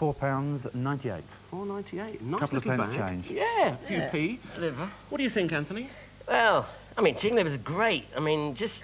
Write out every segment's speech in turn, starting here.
£4.98. £4.98. Nice couple of little pence bag. change. Yeah, a few p. Liver. What do you think, Anthony? Well, I mean, chicken liver's great. I mean, just...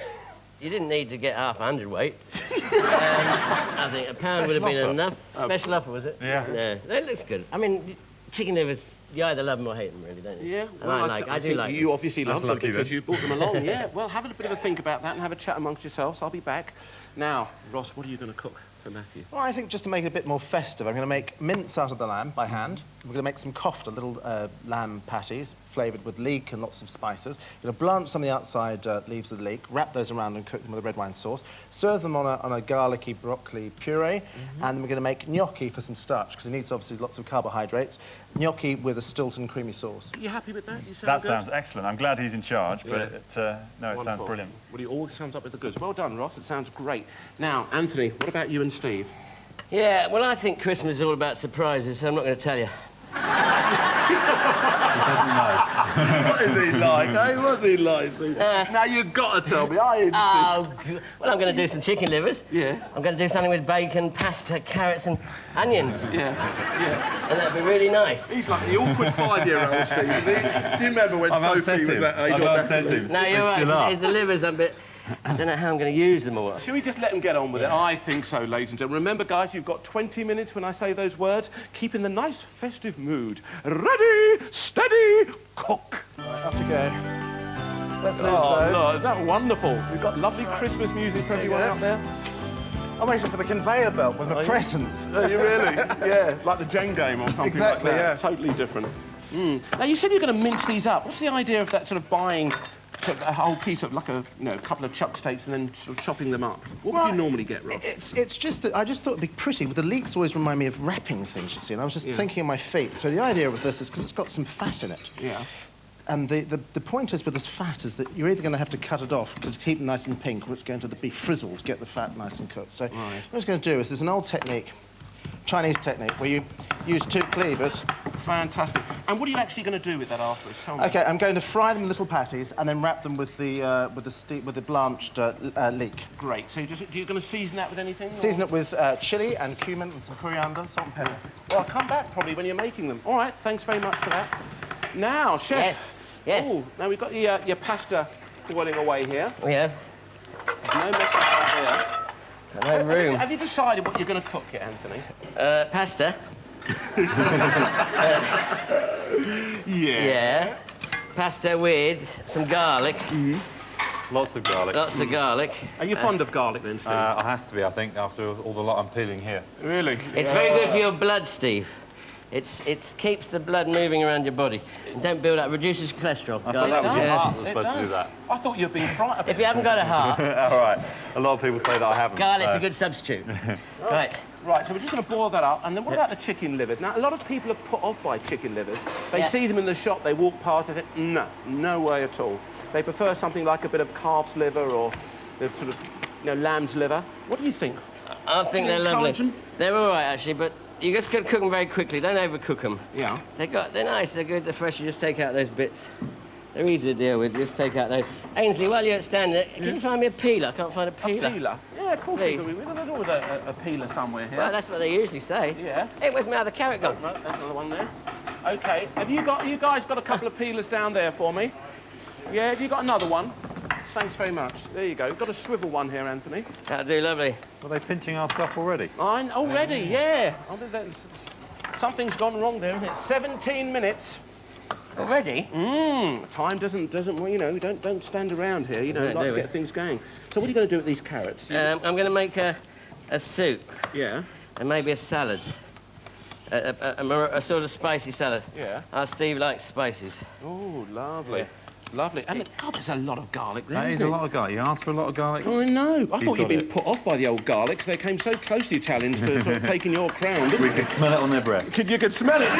You didn't need to get half a hundredweight. I think a pound would have been enough. Special offer, was it? Yeah. Yeah, that looks good. I mean, chicken livers, you either love them or hate them, really, don't you? Yeah. And I do like them. You obviously love them lucky, because then. you brought them along. Yeah. Well, have a bit of a think about that and have a chat amongst yourselves. I'll be back. Now, Ross, what are you going to cook for Matthew? Well, I think just to make it a bit more festive, I'm going to make mince out of the lamb by hand. We're going to make some kofta, little lamb patties, flavoured with leek and lots of spices. We're going to blanch some of the outside leaves of the leek, wrap those around and cook them with a red wine sauce. Serve them on a garlicky broccoli puree, and then we're going to make gnocchi for some starch, because it needs obviously lots of carbohydrates. Gnocchi with a Stilton creamy sauce. Are you happy with that? You sound That good? sounds excellent. I'm glad he's in charge, but no, it sounds brilliant. Well, he all sums up with the goods. Well done, Ross. It sounds great. Now, Anthony, what about you and Steve? Yeah, well, I think Christmas is all about surprises, so I'm not going to tell you. He doesn't know. What is he like, eh? What's he like, Steve? Now, you've got to tell me. I insist. Oh, well, I'm going to do some chicken livers. Yeah. I'm going to do something with bacon, pasta, carrots and onions. Yeah, yeah. And that'd be really nice. He's like the awkward 5-year-old, Steve. Do you remember when Sophie was that age? I've upset him. No, you're right. It's the livers, I don't know how I'm going to use them or what. Shall we just let them get on with it? I think so, ladies and gentlemen. Remember, guys, you've got 20 minutes when I say those words. Keep in the nice, festive mood. Ready, steady, cook. Right, off we go. Let's lose Oh, those. no, is that wonderful? We've got lovely Christmas music for everyone out there. I'm waiting for the conveyor belt with the presents. Are you really? Yeah, like the Jane game or something Exactly, like that. yeah. Totally different. Now, you said you're going to mince these up. What's the idea of that sort of buying a whole piece of, like a couple of chuck steaks and then sort of chopping them up? What would you normally get, Rob? It's just that I just thought it'd be pretty. The leeks always remind me of wrapping things, you see, and I was just thinking of my feet. So the idea with this is because it's got some fat in it. Yeah. And the point is with this fat is that you're either going to have to cut it off to keep them nice and pink, or it's going to be frizzled to get the fat nice and cooked. So what I was going to do is there's an old technique, Chinese technique, where you use 2 cleavers. Fantastic. And what are you actually going to do with that afterwards? Tell me. Okay, I'm going to fry them in little patties and then wrap them with the blanched leek. Great. So you're going to season that with anything? Season it with chili and cumin and some coriander, salt and pepper. Well, I'll come back probably when you're making them. All right, thanks very much for that. Now, Chef. Yes. Yes. Ooh, now we've got your pasta boiling away here. We have. No mess up here. No room. Have you decided what you're going to cook yet, Anthony? Pasta. Yeah. Pasta with some garlic. Lots of garlic. Lots of garlic. Are you fond of garlic then, Steve? I have to be, I think, after all the lot I'm peeling here. Really? It's very good for your blood, Steve. It keeps the blood moving around your body. And don't build up, reduces cholesterol. I thought that was your Yes. heart that was supposed to do that. I thought you'd been frightened. If you haven't got a heart, All right. A lot of people say that I haven't. garlic's so- a good substitute. Right. Right, so we're just going to boil that up. And then what about the chicken livers? Now, a lot of people are put off by chicken livers. They see them in the shop, they walk past, and think, no way at all. They prefer something like a bit of calf's liver or the sort of, lamb's liver. What do you think? I think they're lovely. encourage 'em? They're all right, actually, but you just got to cook them very quickly. Don't overcook them. Yeah. They're nice, they're good, they're fresh. You just take out those bits. They're easy to deal with. Just take out those. Ainsley, while you're standing there, can you find me a peeler? I can't find a peeler. A peeler? Yeah, of course. Please. There's always a peeler somewhere here. Well, that's what they usually say. Yeah. Hey, where's my other carrot gone? No, that's another one there. Okay. Have you guys got a couple of peelers down there for me? Yeah. Have you got another one? Thanks very much. There you go. We've got a swivel one here, Anthony. That'll do, lovely. Are they pinching our stuff already? Already, yeah. Something's gone wrong there, isn't it? 17 minutes. Already? Time doesn't don't stand around here, Don't like do to we? get things going. So what are you going to do with these carrots? I'm going to make a soup Yeah. and maybe a salad. A sort of spicy salad. Yeah. Our Steve likes spices. Oh, lovely. Yeah. Lovely. And God, there's a lot of garlic there. That is isn't a it? lot of garlic. You asked for a lot of garlic? I know. I thought you'd got been it. put off by the old garlics. They came so close, the Italians, to sort of taking your crown, didn't We they? could smell it on their breath. You could smell it.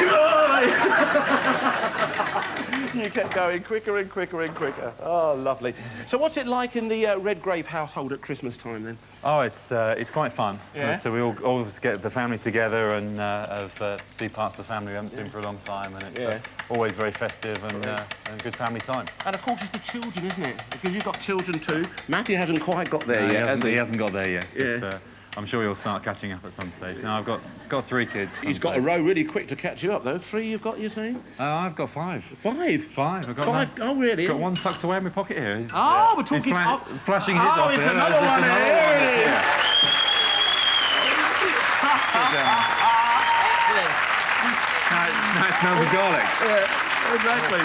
You kept going quicker and quicker and quicker. Oh, lovely. So what's it like in the Redgrave household at Christmas time, then? Oh, it's quite fun. Yeah? So we all get the family together and see parts of the family we haven't seen for a long time, and it's always very festive and good family time. And, of course, it's the children, isn't it? Because you've got children, too. Matthew hasn't quite got there yet, has he? He hasn't got there yet. Yeah. I'm sure you'll start catching up at some stage. Now, I've got 3 kids. He's got a row really quick to catch you up, though. 3 you've got, you're saying? I've got 5. 5? 5. I've got 5? Oh, really? Got one tucked away in my pocket here. We're talking... He's flashing his off it's here. another one here. Excellent. Now it smells of garlic. Yeah, exactly.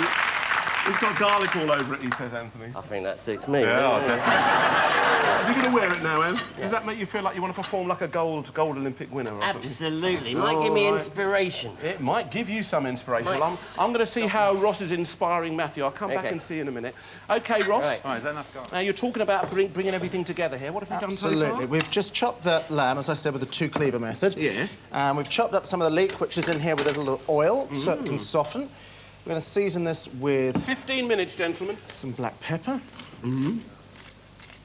It's got garlic all over it, he says, Anthony. I think that suits me. Yeah, definitely. You're going to wear it now, Em? Does that make you feel like you want to perform like a gold Olympic winner or something? Absolutely. Might give me inspiration. It might give you some inspiration. Well, I'm going to see how Ross is inspiring Matthew. I'll come back and see you in a minute. OK, Ross. Right, is that enough garlic? Now, you're talking about bringing everything together here. What have you done so far? Absolutely. We've just chopped the lamb, as I said, with the 2-cleaver method. Yeah. And we've chopped up some of the leek, which is in here with a little oil, so it can soften. We're going to season this with 15 minutes, gentlemen. some black pepper.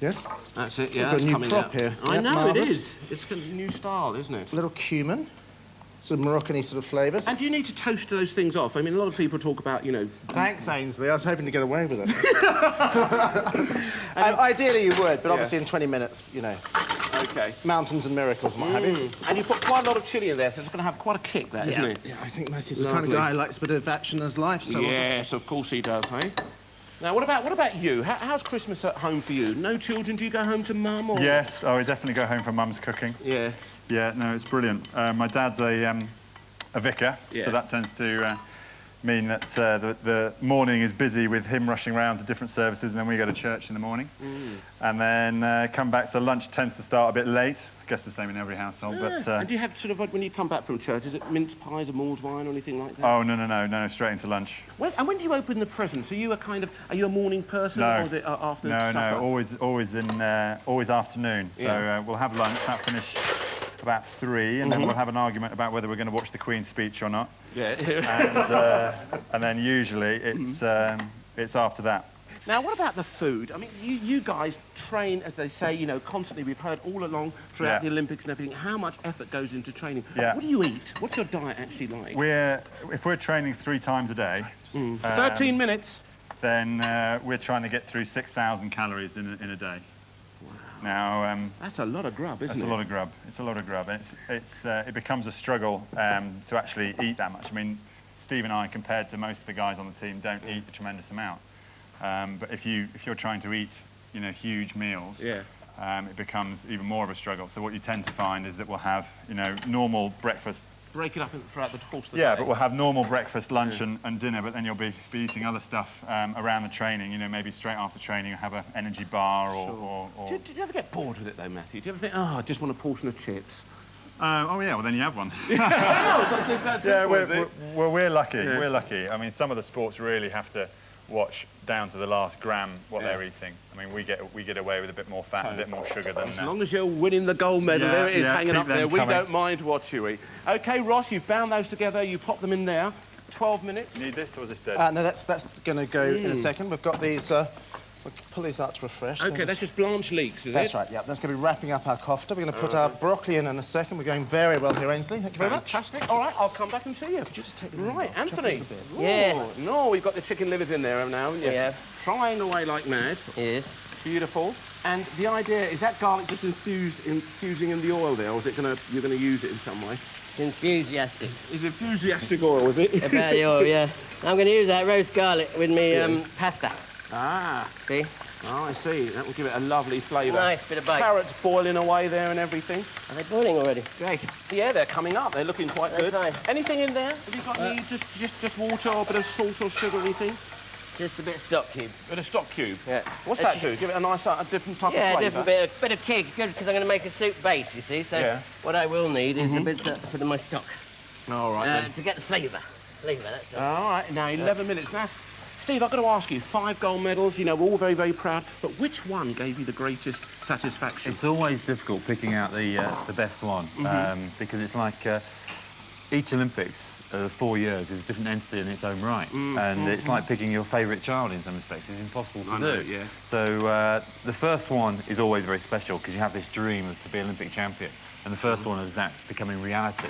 Yes? That's it, We've yeah. got a new coming prop out. here. I Yeah, know, marvellous. it is. It's a new style, isn't it? A little cumin. Some Moroccan-y sort of flavours. And do you need to toast those things off? I mean, a lot of people talk about, you know... Thanks, Ainsley. I was hoping to get away with it. Ideally you would, but obviously in 20 minutes, you know, OK. mountains and miracles and what have you. And you put quite a lot of chilli in there, so it's going to have quite a kick, that, isn't it? Yeah, I think Matthew's the kind of Lovely. guy who likes a bit of action in his life, so we'll Yes, of course he does, hey? Now, what about you? How's Christmas at home for you? No children? Do you go home to mum or...? Yes, we definitely go home for mum's cooking. Yeah. Yeah, no, it's brilliant. My dad's a vicar, Yeah. so that tends to mean that the morning is busy with him rushing around to different services, and then we go to church in the morning. And then come back, so lunch tends to start a bit late. I guess the same in every household, but... And do you have sort of, when you come back from church, is it mince pies or mulled wine or anything like that? Oh, no, straight into lunch. And when do you open the presents? Are you a morning person No. or is it after supper? No, always afternoon. So we'll have lunch, that'll finish about 3, and then we'll have an argument about whether we're going to watch the Queen's speech or not. Yeah. And then usually it's after that. Now, what about the food? I mean, you guys train, as they say, you know, constantly. We've heard all along throughout the Olympics and everything how much effort goes into training. Yeah. What do you eat? What's your diet actually like? If we're training 3 times a day, 13 minutes. then we're trying to get through 6,000 calories in a day. Wow. Now, That's a lot of grub, isn't it? that's a lot of grub. It's a lot of grub. And it becomes a struggle to actually eat that much. I mean, Steve and I, compared to most of the guys on the team, don't eat a tremendous amount. But if you're trying to eat, you know, huge meals, it becomes even more of a struggle. So what you tend to find is that we'll have, you know, normal breakfast. Break it up throughout the course of the day. Yeah, but we'll have normal breakfast, lunch and dinner, but then you'll be eating other stuff around the training. You know, maybe straight after training you'll have an energy bar or... Do you ever get bored with it, though, Matthew? Do you ever think, I just want a portion of chips? oh, yeah, well, then you have one. Yeah, we're lucky. Yeah. We're lucky. I mean, some of the sports really have to watch down to the last gram what they're eating. I mean, we get away with a bit more fat and a bit more sugar than As long as you're winning the gold medal, there it is, hanging up there. We coming. don't mind what you eat. OK, Ross, you've bound those together. You pop them in there. 12 minutes. You need this, or is this dead? No, that's going to go in a second. We've got these... I'll pull these out to refresh. OK, that's just blanched leeks, is That's it? right, yeah. That's going to be wrapping up our kofta. We're going to put our broccoli in a second. We're going very well here, Ainsley. Thank you very much. Fantastic. All right, I'll come back and see you. Could you just take the Right, Anthony. Yeah. Ooh, no, we've got the chicken livers in there now, haven't you? Yeah. Frying away like mad. Yes. Beautiful. And the idea, is that garlic just infusing in the oil there, or is it you're going to use it in some way? It's enthusiastic. Is enthusiastic oil, is it? About the oil, yeah. I'm going to use that roast garlic with me pasta. Ah. See? Oh, I see. That will give it a lovely flavour. Nice bit of bite. Carrots boiling away there and everything. Are they boiling already? Great. Yeah, they're coming up. They're looking quite good. Nice. Anything in there? Have you got any just water or a bit of salt or sugar or anything? Just a bit of stock cube. A bit of stock cube. Yeah. What's that do? Give it a nice, a different type of Yeah, flavour. different bit of kick. Good, because I'm going to make a soup base, you see. So what I will need is a bit of my stock. All right, then. To get the flavour. That's all. All right, now 11 minutes. Now, Steve, I've got to ask you, 5 gold medals, you know, we're all very, very proud, but which one gave you the greatest satisfaction? It's always difficult picking out the best one because it's like each Olympics, 4 years, is a different entity in its own right, and it's like picking your favourite child in some respects. It's impossible to do. Yeah. So the first one is always very special because you have this dream to be Olympic champion, and the first one is that becoming reality.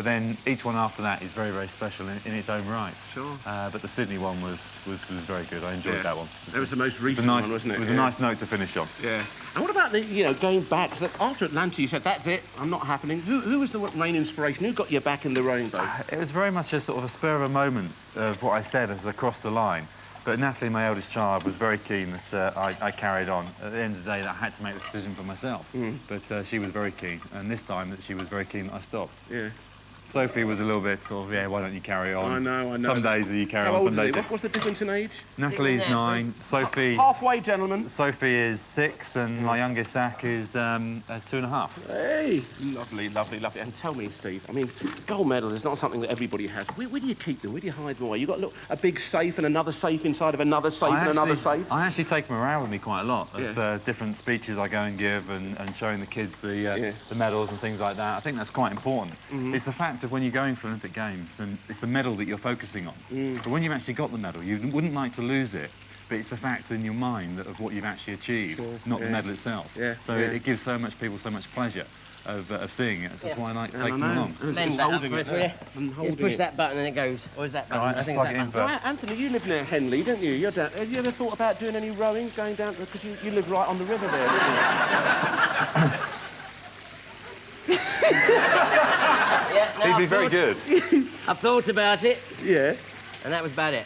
But then each one after that is very, very special in its own right. Sure. But the Sydney one was very good. I enjoyed that one. That was the most recent one, wasn't it? It was a nice note to finish on. Yeah. And what about the, going back? Because after Atlanta, you said, that's it, I'm not happening. Who was the main inspiration? Who got you back in the rowing boat? It was very much a sort of a spur of a moment of what I said as I crossed the line. But Natalie, my eldest child, was very keen that I carried on. At the end of the day, I had to make the decision for myself. But she was very keen. And this time, that she was very keen that I stopped. Yeah. Sophie was a little bit sort of, yeah, why don't you carry on? I know. Some days you carry How on, old some is days... he? What's the difference in age? Natalie's 9, Sophie... Halfway, gentlemen. Sophie is 6, and my youngest, Zach, is 2.5. Hey! Lovely, lovely, lovely. And tell me, Steve, I mean, gold medal is not something that everybody has. Where do you keep them? Where do you hide them away? You've got a big safe and another safe inside of another safe another safe? I actually take them around with me quite a lot of different speeches I go and give and showing the kids the medals and things like that. I think that's quite important. It's the fact of when you're going for Olympic Games and it's the medal that you're focusing on. But when you've actually got the medal, you wouldn't like to lose it, but it's the fact in your mind of what you've actually achieved, not the medal itself. So it gives people so much pleasure of seeing it. That's why I like taking them along. Bend that up for us, will you? Just push that button and it goes. Or is that button? All right, let's plug it in first. Anthony, you live near Henley, don't you? You're down. Have you ever thought about doing any rowing, going down? Because you live right on the river there, don't you? Yeah, no, He'd be very good. I've thought about it. Yeah. And that was about it.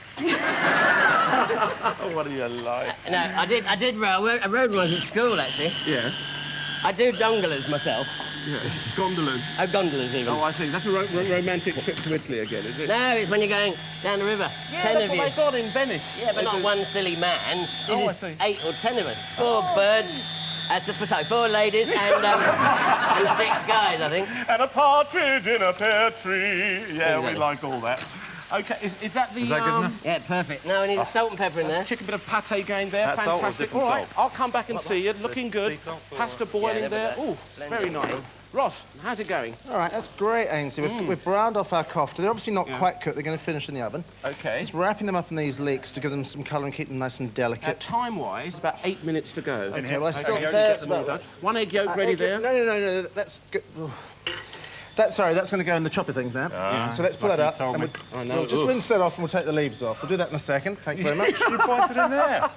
What are you like? No, I did row. I rowed once at school, actually. Yeah. I do dongolas myself. Yeah. Gondolas. Oh, gondolas even. Oh, I see. That's a romantic trip to Italy again, is it? No, it's when you're going down the river. Yeah, 10 that's of what you. they got in Venice. Yeah, but not one silly man. Oh, I This see. is 8 or 10 of us. 4 birds. Sorry, 4 ladies and 6 guys, I think. And a partridge in a pear tree. Yeah, we Exactly. like all that. OK, is that the... Is that good enough? Yeah, perfect. Now we need a salt and pepper in there. Chicken bit of pâté going there. That salt or Fantastic. different All right, salt? I'll come back and see you. Looking good. Sea salt or- Pasta boiling Yeah, there. never Oh, that. very Blend it. nice. Ross, how's it going? All right, that's great, Ainsley. We've browned off our kofta. They're obviously not quite cooked. They're going to finish in the oven. OK. Just wrapping them up in these leeks to give them some colour and keep them nice and delicate. Time-wise, it's about 8 minutes to go. Okay, well, I still... You only get them all done. 1 egg yolk ready there. No, that's good. That's going to go in the chopper things now. So let's pull that up. And we'll just rinse that off and we'll take the leaves off. We'll do that in a second. Thank you very much. You pointed in there.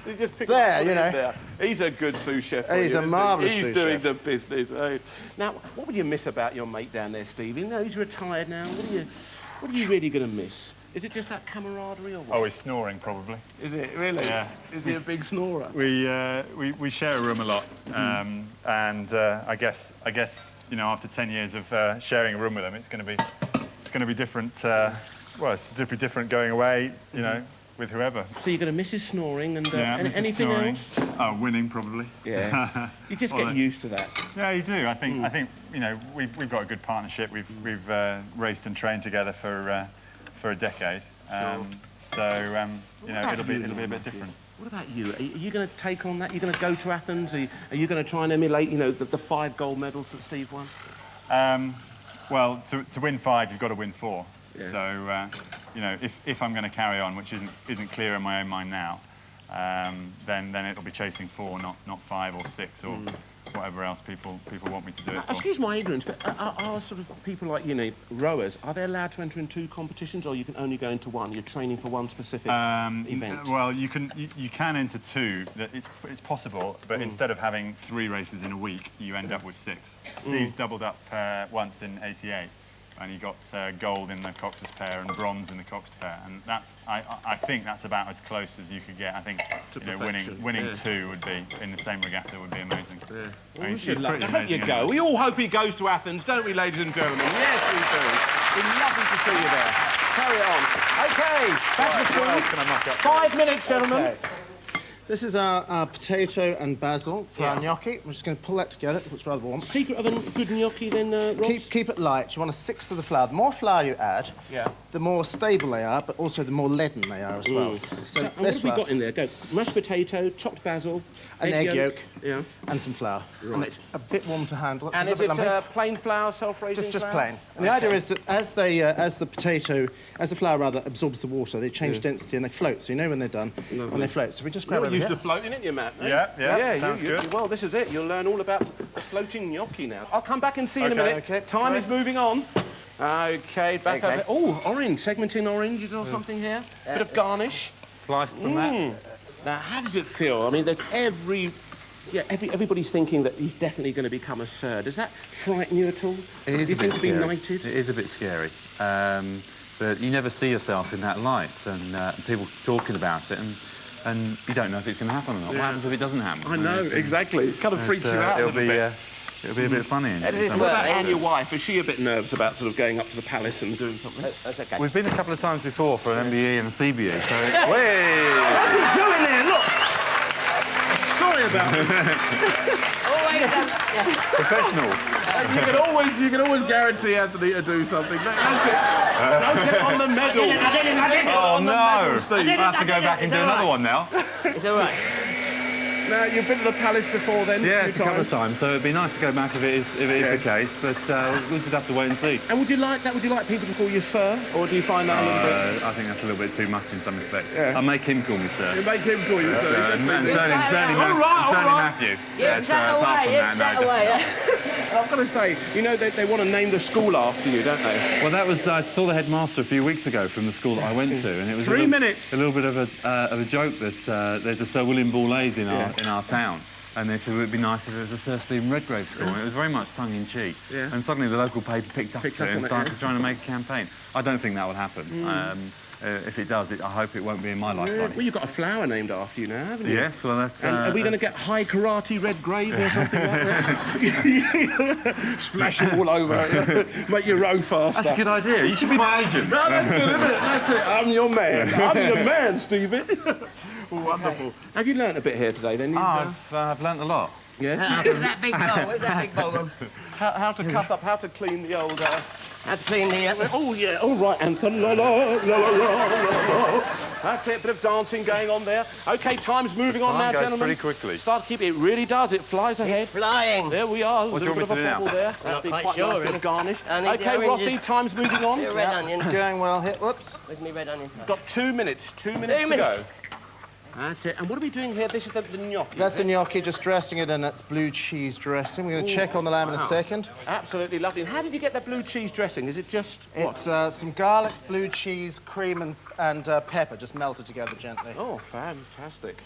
You just picked There, up you know. there. He's a good sous chef. He's a marvellous sous He's doing chef. the business. Eh? Now, what would you miss about your mate down there, Steve? You know, he's retired now. What are you really going to miss? Is it just that camaraderie or what? Oh, he's snoring, probably. Is it really? Yeah. Is he a big snorer? We share a room a lot, and I guess after 10 years of sharing a room with him, it's going to be different. Well, it's going to be different going away, with whoever. So you're going to miss his snoring and miss his anything snoring. else? Oh, winning probably. Yeah. You just get used to that. Yeah, you do. I think we've got a good partnership. We've raced and trained together for a decade. So it'll be a bit different. What about you? Are you going to take on that? Are you going to go to Athens? Are you going to try and emulate, the 5 gold medals that Steve won? Well, to win 5, you've got to win 4. Yeah. So, if I'm going to carry on, which isn't clear in my own mind now, then it'll be chasing 4, not 5 or 6 or whatever else people want me to do it for. Excuse my ignorance, but are sort of people like, rowers, are they allowed to enter in 2 competitions, or you can only go into 1? You're training for one specific event? Well, you can enter 2. It's possible, but instead of having 3 races in a week, you end up with 6. Steve's doubled up once in '88. And he got gold in the Cox's pair and bronze in the Cox pair, and I think that's about as close as you could get. I think winning 2 would be in the same regatta would be amazing. Yeah. Well, He's I pretty hope you amazing, go. isn't We all hope he goes to Athens, don't we, ladies and gentlemen? Yes, we do. We're lovely to see you there. Carry on. OK, back to What else the can I muck up? 5 minutes, gentlemen. Okay. This is our potato and basil for our gnocchi. We're just going to pull that together. It's rather warm. Secret of a good gnocchi, then, Ross? Keep it light. You want 1/6 of the flour. The more flour you add, the more stable they are, but also the more leaden they are as well. So And what have we got in there? Go. Mashed potato, chopped basil, an egg yolk, yeah, and some flour. Right. And it's a bit warm to handle. It's and a is little it bit lumpy. plain flour, self-raising Just flour? plain. And the idea is that as the flour rather absorbs the water, they change density and they float. So you know when they're done when they float. So we just grab You're over used here. to floating, aren't you, Matt? eh? Yeah, sounds good. Well, this is it. You'll learn all about the floating gnocchi now. I'll come back and see you in a Okay. minute. Okay. Time is moving on. OK, back over. Oh, orange, segmenting oranges or something here. Bit of garnish. Sliced from that. Now, how does it feel? I mean, there's everybody's thinking that he's definitely going to become a Sir. Does that frighten you at all? It is Do you a bit think scary. to be knighted? It is a bit scary. But you never see yourself in that light, and people talking about it, and you don't know if it's going to happen or not. What happens if it doesn't happen? I know, exactly. It kind of freaks you out a little bit. It'll be a bit funny. How does this some work? What about respects. Anne, your wife? Is she a bit nervous about sort of going up to the palace and doing something? That's OK. We've been a couple of times before for an MBE and a CBE, so... Way! What's he doing there? Look! Sorry about this. Professionals. You can always guarantee Anthony to do something. That's it. Don't get on the medal. I didn't. Oh, on the no. medal, Steve. I have to go back and do another one now. It's all right. Now, you've been to the palace before then? Yeah, a it's a few couple of times. times, so it'd be nice to go back if it is the case, but we'll just have to wait and see. And would you like that? Would you like people to call you Sir? Or do you find that a little bit... I think that's a little bit too much in some respects. Yeah. I'll make him call me Sir. You make him call you Sir. And certainly All right. Matthew. Yeah, But, chat apart away, from that, chat no, away. I've got to say, you know, they want to name the school after you, don't they? Well, that was I saw the headmaster a few weeks ago from the school that I went to, and it was 3 minutes. a little bit of a joke that there's a Sir William Boulez in our town, and they said it would be nice if it was a Sir Stephen Redgrave school. And it was very much tongue in cheek, and suddenly the local paper picked up up and on it, started trying to make a campaign. I don't think that will happen. If it does, I hope it won't be in my lifetime. Well, you've got a flower named after you now, haven't you? Yes, well that's. And are we going to get high karate Redgrave or something like that? Splash it all over, make you row faster. That's a good idea. You should be my agent. No, that's good, isn't it? That's it. I'm your man. I'm your man, Stevie. Wonderful. Have you learnt a bit here today, then? I've learnt a lot. Yeah. Where's that big bowl? Where's that big bowl gone? How to cut up, how to clean the old... How to clean the... Oh, yeah, all right, Anthony. La, la, la, la, la, la. That's it, bit of dancing going on there. OK, time's moving on now, Time goes gentlemen. pretty quickly. Start to keep it. really does. It flies ahead. Flying. There we are. What do you little want bit me of to a do bubble now? there. That'd be quite quite sure, nice bit really. of garnish. I need the OK, Rossi, oranges. time's moving on. Bit of red onion. Going well here. Whoops. Where's me red onion? Got 2 minutes. 2 minutes to minutes. go. That's it. And what are we doing here? This is the gnocchi. That's the gnocchi, just dressing it in its blue cheese dressing. We're going to check on the lamb in a second. Absolutely lovely. And how did you get that blue cheese dressing? Is it just what? It's some garlic, blue cheese, cream, and pepper, just melted together gently. Oh, fantastic.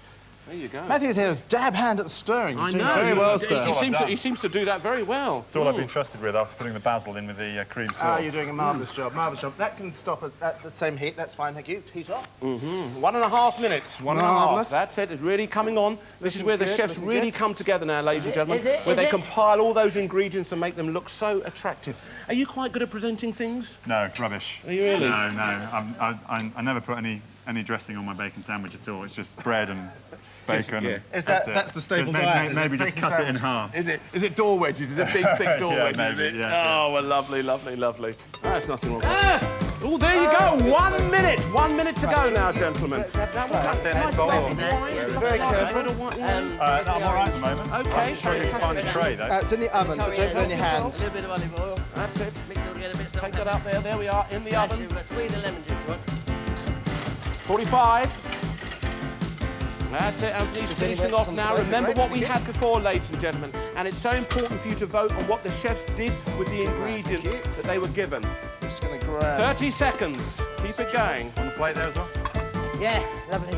There you go. Matthew's here, dab hand at the stirring. I You're doing know. very well, He sir. seems to do that very well. It's all I've been trusted with after putting the basil in with the cream sauce. Ah, you're doing a marvellous job, marvellous job. That can stop at the same heat. That's fine, thank you. Heat off. 1.5 minutes. 1.5. Marvellous. That's it. It's really coming on. This is where the good, chefs looking really good. come together now, ladies and gentlemen, Is it? where Is they it? compile all those ingredients and make them look so attractive. Are you quite good at presenting things? No, rubbish. Are you really? No. I never put any dressing on my bacon sandwich at all. It's just bread and bacon. yeah. And Is that- it. that's the staple Maybe- diet, is it? Maybe just Bacon cut it in sandwich? half. Is it door wedges? Is it big, thick door Yeah, wedges? maybe, is it? yeah. Oh, well, lovely, lovely, lovely. That's nothing wrong with that. Oh, there you go. 1 minute. 1 minute to go now, gentlemen. That's it, it's bowl. Very careful. I'm all right at the moment. Okay. I'm struggling to find a tray, though. It's in the oven, but don't burn your A hands. little bit of olive oil. That's it. Mix it all together, a bit of salt. Take that out there. There we are, in the oven. Squeeze the lemon juice, what? 45. That's it, Anthony's finishing off now. Remember what we had before, ladies and gentlemen, and it's so important for you to vote on what the chefs did with the ingredients that they were given. Just going to grab. 30 seconds. Keep it going. On the plate there as well. Yeah, lovely.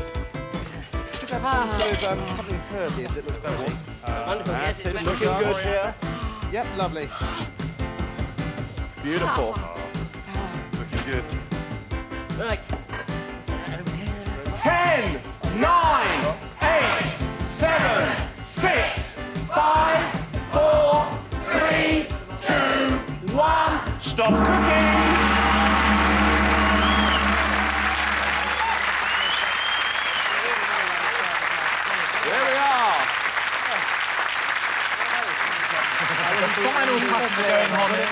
Should have some sort of something herby that looks pretty. Wonderful, yes, That's it. it's Looking good here. Yep, lovely. Beautiful. Looking good. Right. 10, 9, 8, 7, 6, 5, 4, 3, 2, 1. Stop cooking. There we are. Final touches are going on here.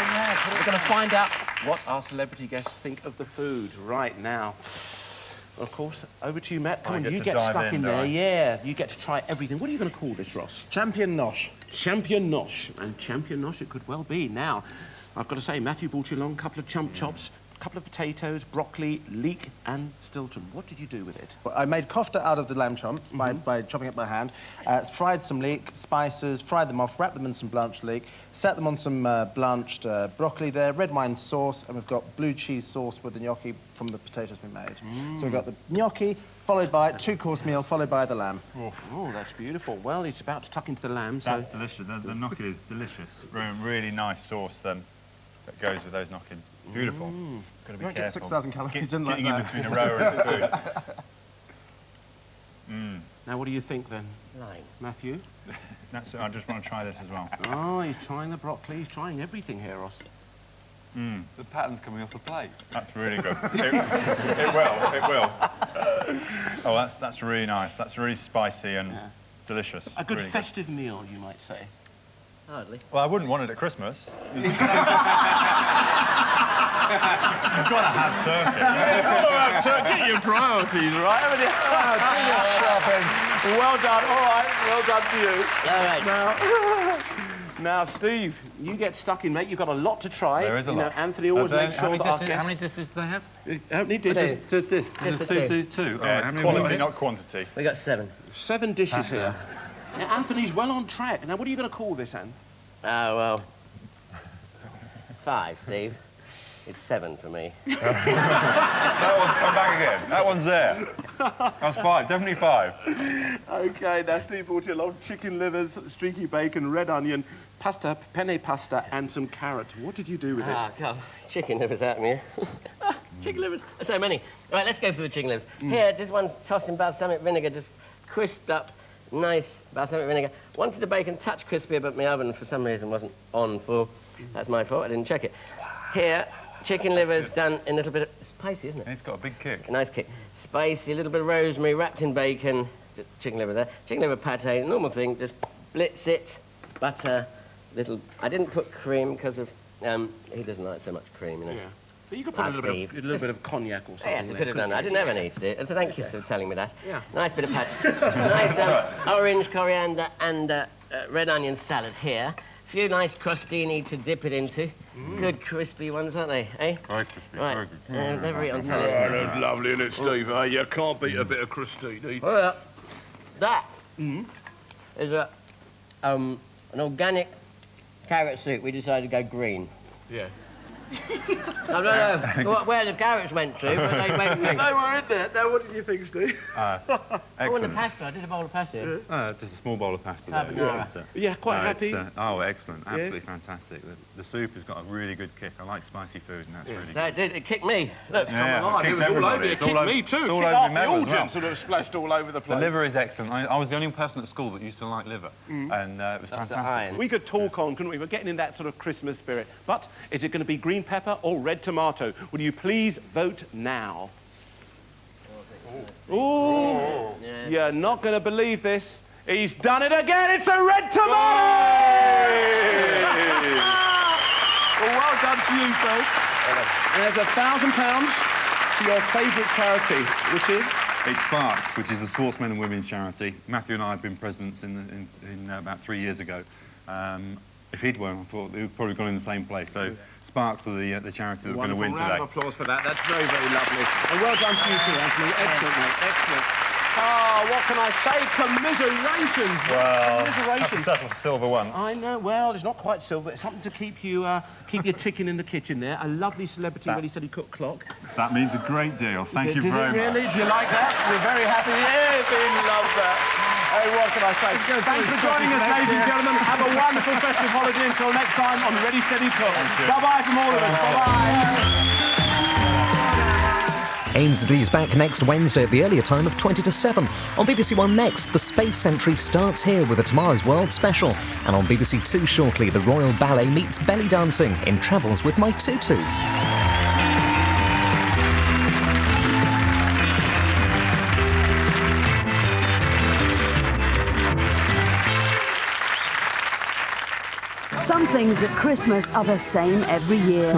We're going to find out what our celebrity guests think of the food right now. Of course, over to you, Matt. Come on, get you to get dive stuck in, in there. don't I? Yeah, you get to try everything. What are you going to call this, Ross? Champion nosh. Champion nosh. And champion nosh it could well be. Now, I've got to say, Matthew brought you along a couple of chump chops. couple of potatoes, broccoli, leek and Stilton. What did you do with it? I made kofta out of the lamb chomps by chopping it by hand, fried some leek, spices, fried them off, wrapped them in some blanched leek, set them on some blanched broccoli there, red wine sauce, and we've got blue cheese sauce with the gnocchi from the potatoes we made. So we've got the gnocchi, followed by 2-course meal, followed by the lamb. Oh, that's beautiful. Well, he's about to tuck into the lamb, so... That's delicious. The gnocchi is delicious. Really nice sauce then that goes with those gnocchi. Beautiful. Got to You be won't get careful. 6,000 calories in like Getting in that. between a rower and the food. Now, what do you think, then, Lime. Matthew? I just want to try this as well. Oh, he's trying the broccoli. He's trying everything here, Ross. The pattern's coming off the plate. That's really good. It will. Oh, that's really nice. That's really spicy and delicious. A good Really festive meal, you might say. Hardly. Well, I wouldn't want it at Christmas. You've got to have turkey. Get your priorities right, haven't you? Do your shopping. Well done. All right. Well done to you. All right. Now, Steve, you get stuck in, mate. You've got a lot to try. There is a lot. Anthony always makes How sure many that our dishes, how guests... many dishes do they have? How many dishes? Just this. Just the two. Yeah, it's quality, not quantity. We got 7. 7 dishes here. Now, Anthony's well on track. Now, what are you going to call this, Anth? Oh, well. 5, Steve. It's 7 for me. That one's come back again. That one's there. That's 5, definitely 5. OK, now Steve brought you along chicken livers, streaky bacon, red onion, pasta, penne pasta, and some carrot. What did you do with it? Ah, God. Chicken livers out of me. Chicken livers. So many. Right, let's go for the chicken livers. Here, this one's tossed in balsamic vinegar, just crisped up. Nice balsamic vinegar. Wanted the bacon touch crispier, but my oven, for some reason, wasn't on full. That's my fault. I didn't check it. Here, chicken livers done in a little bit of... Spicy, isn't it? And it's got a big kick. A nice kick. Spicy, a little bit of rosemary, wrapped in bacon. Just chicken liver there. Chicken liver pate, normal thing. Just blitz it. Butter, little... I didn't put cream because of... he doesn't like so much cream, you know. Yeah. But you could put a little, Steve. bit of cognac or something. Yes, I could have done that. I didn't have any, Steve. So thank you for telling me that. Yeah. Nice bit of pate. Nice orange coriander and red onion salad here. A few nice crostini to dip it into. Good crispy ones, aren't they, eh? Very crispy, Right. very good. Never eat on telly. that's lovely, isn't it, Steve? You can't beat a bit of crostini. Well, that is an organic carrot soup. We decided to go green. Yeah. I don't know where the carrots went to, but they went green. They were in there. Now, what did you think, Steve? Oh, and the Excellent. pasta. I did a bowl of pasta. Just a small bowl of pasta Carbonara. there. Yeah, quite happy. Oh, excellent. Absolutely fantastic. The soup has got a really good kick. I like spicy food, and that's really So it kicked me. Look, Yeah, Oh, it was all over you. It's Kicked all me over- too. it's Kicked all over half me the as well. audience sort of splashed all over the The place. liver is excellent. I was the only person at school that used to like liver, and it was that's the fantastic. iron. We could talk on, couldn't we? We're getting in that sort of Christmas spirit. But is it going to be green pepper or red tomato? Will you please vote now? Ooh. Yeah. You're not going to believe this. He's done it again. It's a red tomato! Well, well done to you, Steve. And there's £1,000 to your favourite charity, which is? It's Sparks, which is the sportsmen and women's charity. Matthew and I have been presidents in about 3 years ago. If he'd won, I thought they would probably gone in the same place. So Sparks are the charity that we're going to win Round today. of applause for that. That's very, very lovely. And well done to you too, Anthony. Excellent, mate. Excellent. Oh, what can I say? Commiserations. Well, have to Commiserations. settle for silver once. I know. Well, it's not quite silver. It's something to keep you keep your chicken in the kitchen there. A lovely celebrity ready steady cook clock. That means a great deal. Thank you Does very it really? much. Do you like that? You're very happy. Yes, he loves that. Hey, what can I say? Thanks for joining us, ladies and gentlemen. Have a wonderful festive holiday until next time on Ready Steady Cook. Bye-bye from all of us. Bye-bye. Ainsley's back next Wednesday at the earlier time of 20 to 7. On BBC1 Next, the Space Century starts here with a Tomorrow's World special. And on BBC 2 shortly, the Royal Ballet meets belly dancing in Travels with My Tutu. Some things at Christmas are the same every year.